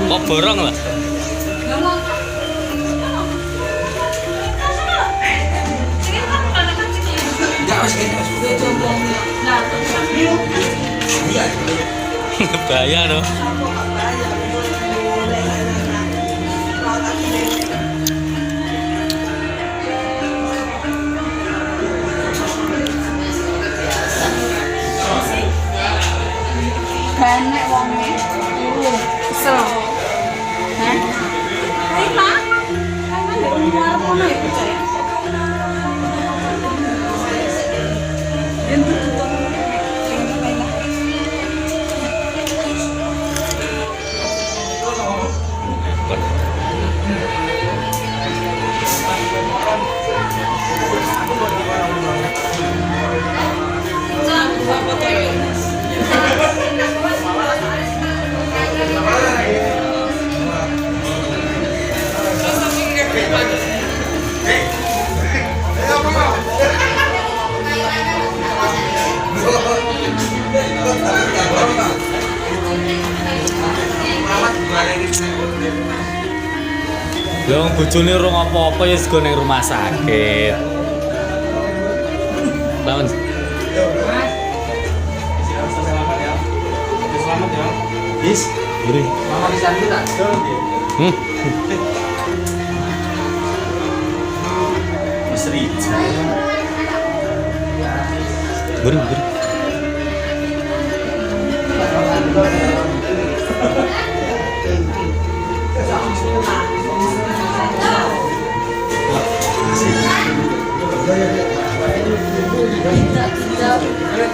Kok borong lah? Bahaya dong. Banyak wongnya. Kesel. Hah? Rima? Kan dari luar kono ya percaya. Lah wong bojone ora apa-apa ya sego ning rumah sakit. Lawan. Selamat ya. Bis, beri. Mama bisa kita. Mas Rija. Beri, beri.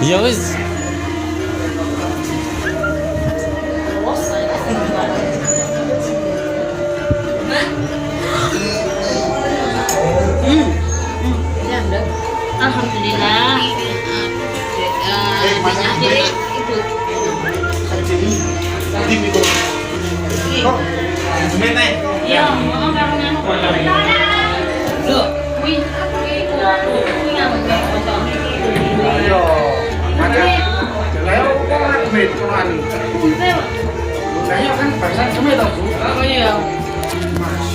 Ya wis. Alhamdulillah. Iya, mau karena loh, wih, yang Ayo. Ayo kok admit kan. Saya kan bahasa semua tahu. oh iya. Mas